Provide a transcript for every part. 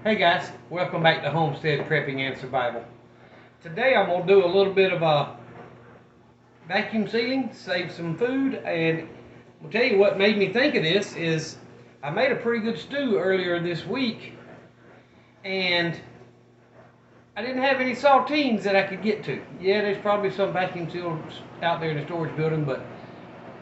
Hey guys, welcome back to Homestead Prepping and Survival. Today I'm going to do a little bit of vacuum sealing, save some food, and I'll tell you what made me think of this is I made a pretty good stew earlier this week and I didn't have any saltines that I could get to. Yeah, there's probably some vacuum sealers out there in the storage building, but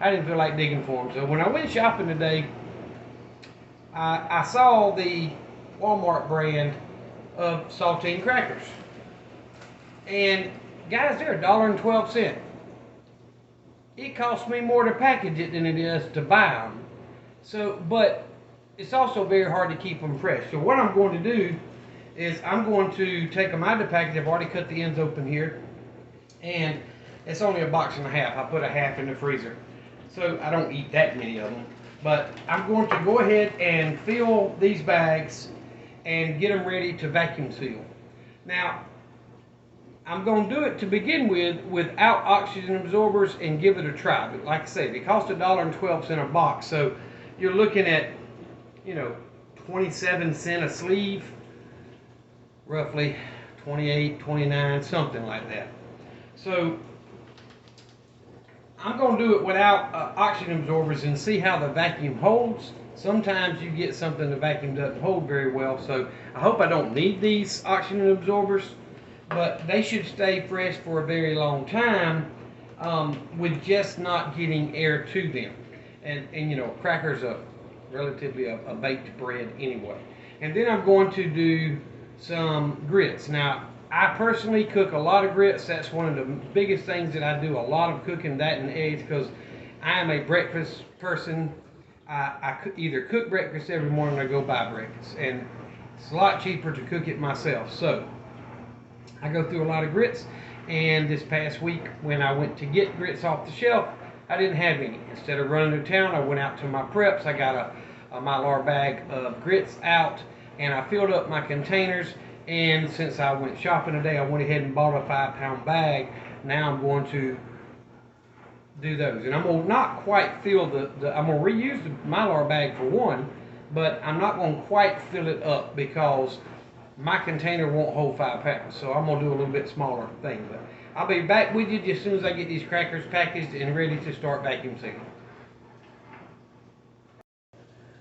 I didn't feel like digging for them. So when I went shopping today, I saw the Walmart brand of Saltine Crackers. And guys, they're $1.12. It costs me more to package it than it is to buy them. So, but it's also very hard to keep them fresh. So what I'm going to do is I'm going to take them out of the package. I've already cut the ends open here. And it's only a box and a half. I put a half in the freezer. So I don't eat that many of them. But I'm going to go ahead and fill these bags and get them ready to vacuum seal. Now, I'm going to do it to begin with without oxygen absorbers and give it a try. But like I said, they cost $1.12 a box, so you're looking at, 27 cents a sleeve, roughly 28, 29, something like that. So I'm going to do it without oxygen absorbers and see how the vacuum holds. Sometimes you get something the vacuum doesn't hold very well, so I hope I don't need these oxygen absorbers, but they should stay fresh for a very long time with just not getting air to them. And crackers are relatively a baked bread anyway. And then I'm going to do some grits. Now, I personally cook a lot of grits. That's one of the biggest things that I do, a lot of cooking, that and eggs, because I am a breakfast person. I either cook breakfast every morning or go buy breakfast, and it's a lot cheaper to cook it myself. So I go through a lot of grits, and this past week when I went to get grits off the shelf, I didn't have any. Instead of running to town, I went out to my preps. I got a Mylar bag of grits out, and I filled up my containers. And since I went shopping today, I went ahead and bought a 5-pound bag. Now I'm going to do those, and I'm gonna not quite fill I'm gonna reuse the Mylar bag for one, but I'm not gonna quite fill it up because my container won't hold 5 pounds. So I'm gonna do a little bit smaller thing. But I'll be back with you just as soon as I get these crackers packaged and ready to start vacuum sealing.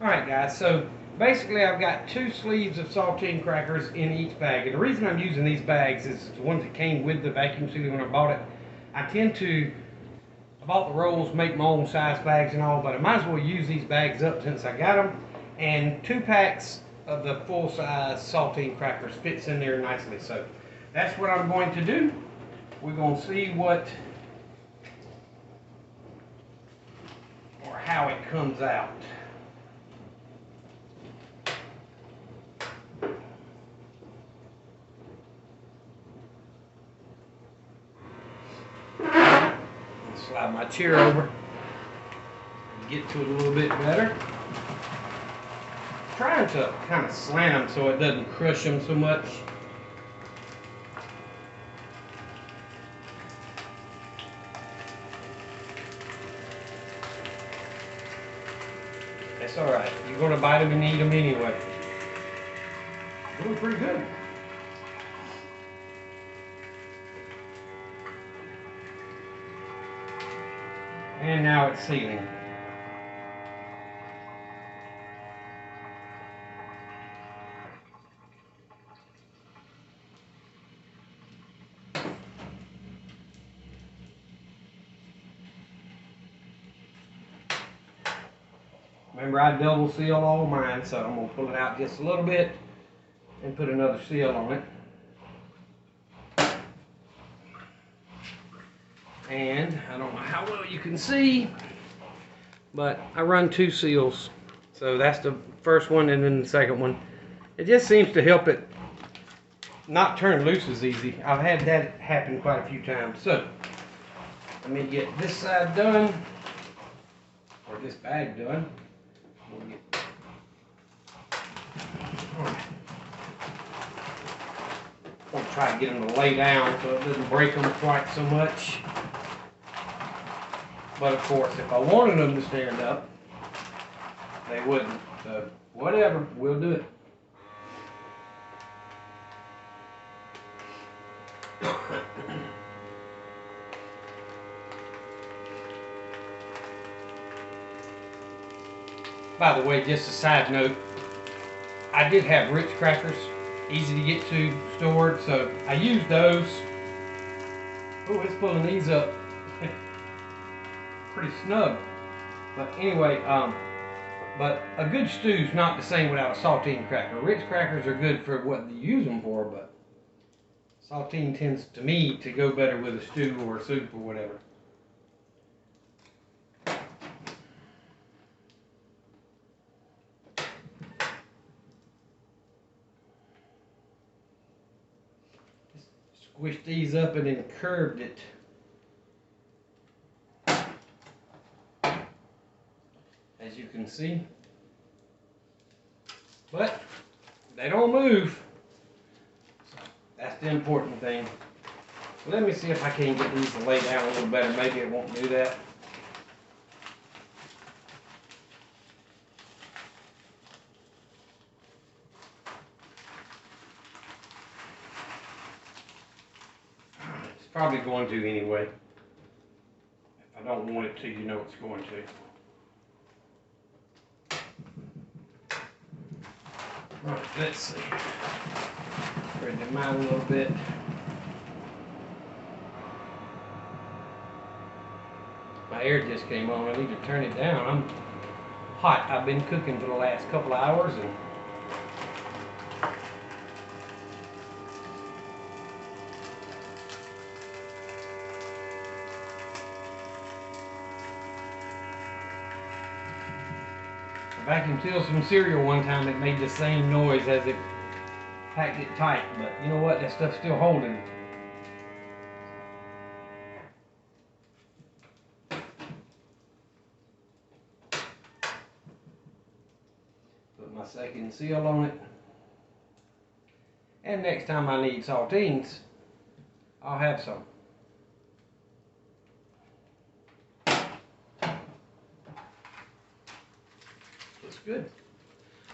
All right, guys. So basically, I've got 2 sleeves of saltine crackers in each bag, and the reason I'm using these bags is the ones that came with the vacuum sealer when I bought it. I bought the rolls, make my own size bags and all, but I might as well use these bags up since I got them. And 2 packs of the full-size saltine crackers fits in there nicely. So that's what I'm going to do. We're going to see how it comes out. Slide my chair over and get to it a little bit better. Trying to kind of slant them so it doesn't crush them so much. That's all right. You're going to bite them and eat them anyway. Doing pretty good. And now it's sealing. Remember, I double seal all mine, so I'm going to pull it out just a little bit and put another seal on it. And I don't know how well you can see, but I run 2 seals. So that's the first one and then the second one. It just seems to help it not turn loose as easy. I've had that happen quite a few times. So let me get this side done, or this bag done. I'm going to try to get them to lay down so it doesn't break them quite so much. But of course, if I wanted them to stand up, they wouldn't. So whatever, we'll do it. By the way, just a side note, I did have Ritz crackers, easy to get to, stored, so I used those. Oh, it's pulling these up pretty snug. But anyway, but a good stew's not the same without a saltine cracker. Ritz crackers are good for what you use them for, but saltine tends to me to go better with a stew or a soup or whatever. Squished these up and then curved it. As you can see. But they don't move. So that's the important thing. Let me see if I can get these to lay down a little better. Maybe it won't do that. It's probably going to anyway. If I don't want it to, you know it's going to. Right, let's see. Spread them out a little bit. My air just came on. I need to turn it down. I'm hot. I've been cooking for the last couple of hours and I vacuumed sealed some cereal one time that made the same noise as it packed it tight, but you know what? That stuff's still holding. Put my second seal on it. And next time I need saltines, I'll have some. Good.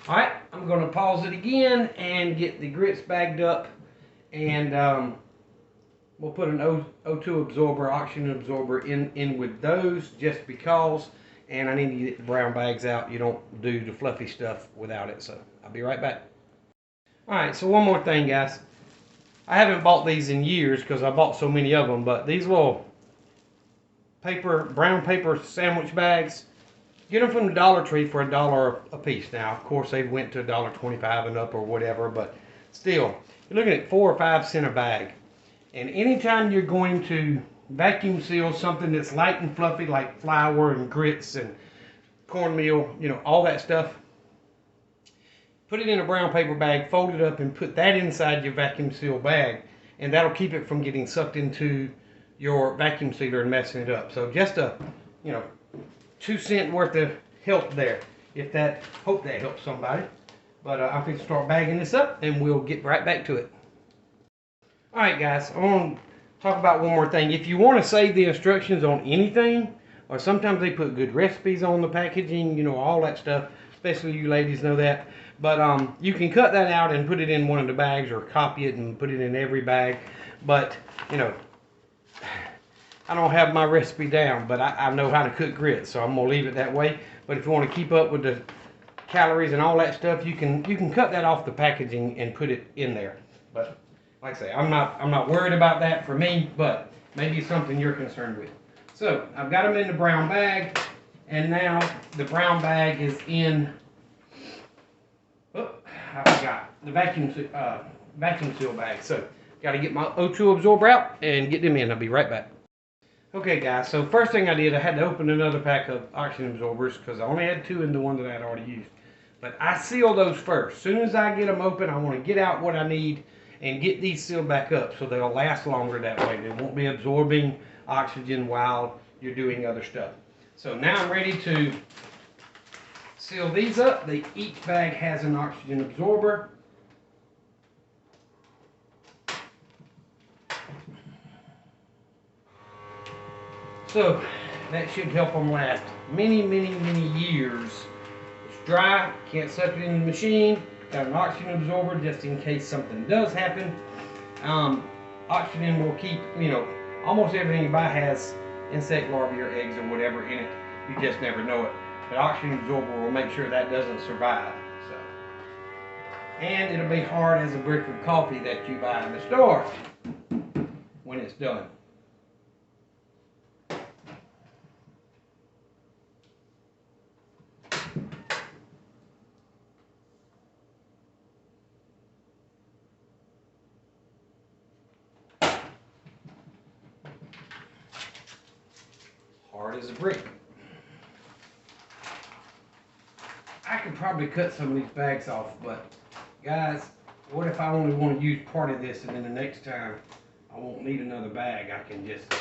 Alright, I'm going to pause it again and get the grits bagged up, and we'll put an O2 absorber, oxygen absorber in with those just because, and I need to get the brown bags out. You don't do the fluffy stuff without it, so I'll be right back. Alright, so one more thing, guys. I haven't bought these in years because I bought so many of them, but these little brown paper sandwich bags, get them from the Dollar Tree for $1 a piece. Now, of course, they went to $1.25 and up or whatever, but still, you're looking at 4 or 5 cents a bag. And anytime you're going to vacuum seal something that's light and fluffy like flour and grits and cornmeal, you know, all that stuff, put it in a brown paper bag, fold it up, and put that inside your vacuum seal bag, and that'll keep it from getting sucked into your vacuum sealer and messing it up. So just a, you know, 2 cents worth of help there. Hope that helps somebody. But I'm going to start bagging this up and we'll get right back to it. Alright guys, I want to talk about one more thing. If you want to save the instructions on anything, or sometimes they put good recipes on the packaging, you know, all that stuff, especially you ladies know that. But you can cut that out and put it in one of the bags or copy it and put it in every bag. But, you know, I don't have my recipe down, but I know how to cook grits, so I'm gonna leave it that way. But if you want to keep up with the calories and all that stuff, you can cut that off the packaging and put it in there. But like I say, I'm not worried about that for me, but maybe it's something you're concerned with. So I've got them in the brown bag, and now the brown bag is in. Oh, I forgot the vacuum seal bag. So got to get my O2 absorber out and get them in. I'll be right back. Okay guys, so first thing I did, I had to open another pack of oxygen absorbers because I only had 2 in the one that I had already used. But I seal those first. As soon as I get them open, I want to get out what I need and get these sealed back up so they'll last longer that way. They won't be absorbing oxygen while you're doing other stuff. So now I'm ready to seal these up. Each bag has an oxygen absorber. So that should help them last many, many, many years. It's dry, can't suck it in the machine. Got an oxygen absorber just in case something does happen. Oxygen will keep, you know, almost everything you buy has insect larvae or eggs or whatever in it. You just never know it. The oxygen absorber will make sure that doesn't survive. So, and it'll be hard as a brick of coffee that you buy in the store when it's done. Hard as a brick. I could probably cut some of these bags off, but guys, what if I only want to use part of this and then the next time I won't need another bag? I can just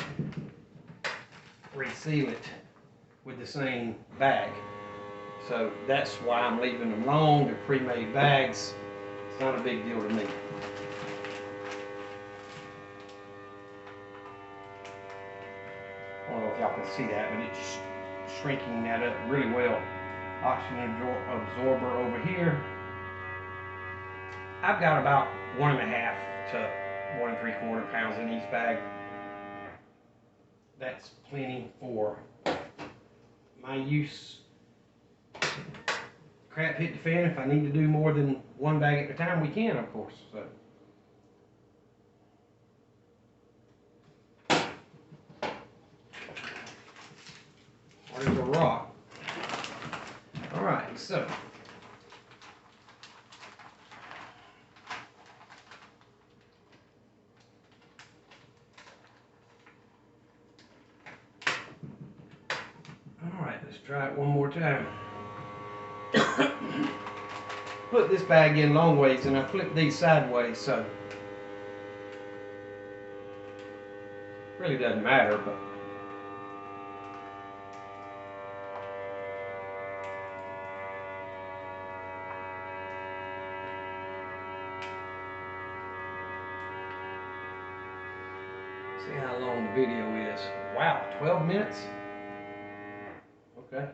reseal it with the same bag. So that's why I'm leaving them long. They're pre-made bags. It's not a big deal to me. I don't know if y'all can see that, but it's shrinking that up really well. Oxygen absorber over here. I've got about 1.5 to 1 3/4 pounds in each bag. That's plenty for my use. Crap hit the fan. If I need to do more than one bag at a time, we can, of course. So. Hard as a rock. All right, so. All right, let's try it one more time. Put this bag in long ways and I flip these sideways, so really doesn't matter, but see how long the video is. Wow, 12 minutes? Okay.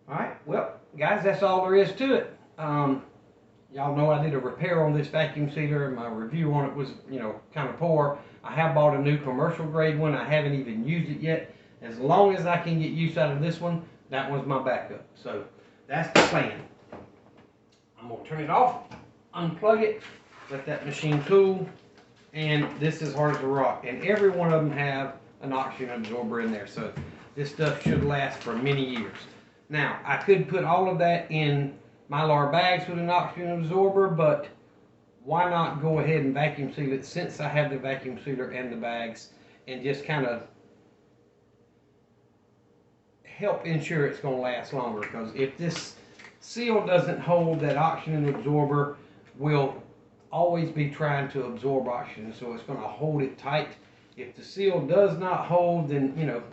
Alright, well, guys, that's all there is to it. Y'all know I did a repair on this vacuum sealer, and my review on it was, kind of poor. I have bought a new commercial grade one. I haven't even used it yet. As long as I can get use out of this one, that one's my backup. So that's the plan. I'm going to turn it off, unplug it, let that machine cool, and this is hard as a rock. And every one of them have an oxygen absorber in there, so this stuff should last for many years. Now, I could put all of that in Mylar bags with an oxygen absorber, but why not go ahead and vacuum seal it since I have the vacuum sealer and the bags, and just kind of help ensure it's going to last longer. Because if this seal doesn't hold, that oxygen absorber will always be trying to absorb oxygen, so it's going to hold it tight. If the seal does not hold, then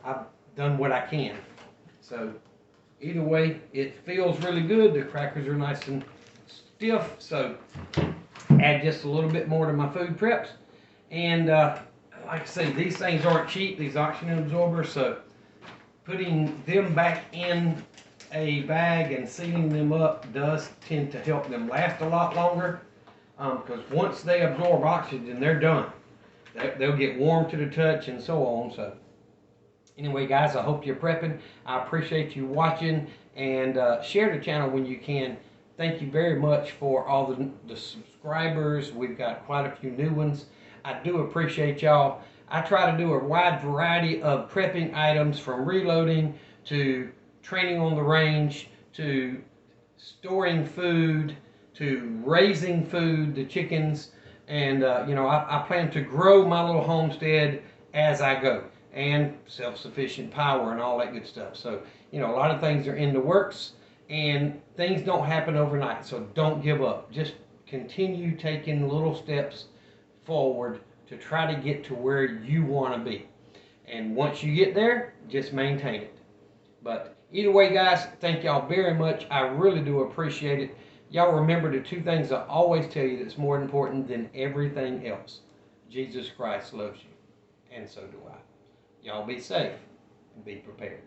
I've done what I can. So either way, it feels really good. The crackers are nice and stiff, so add just a little bit more to my food preps. And like I say, these things aren't cheap, these oxygen absorbers, so putting them back in a bag and sealing them up does tend to help them last a lot longer, because once they absorb oxygen, they're done. They'll get warm to the touch and so on. So anyway, guys, I hope you're prepping. I appreciate you watching, and share the channel when you can. Thank you very much for all the subscribers. We've got quite a few new ones. I do appreciate y'all. I try to do a wide variety of prepping items, from reloading to training on the range to storing food to raising food, the chickens, and I plan to grow my little homestead as I go, and self-sufficient power and all that good stuff. So a lot of things are in the works, and things don't happen overnight, so don't give up. Just continue taking little steps forward to try to get to where you want to be, and once you get there, just maintain it. But either way, guys, thank y'all very much. I really do appreciate it. Y'all remember the two things I always tell you that's more important than everything else. Jesus Christ loves you, and so do I. Y'all be safe and be prepared.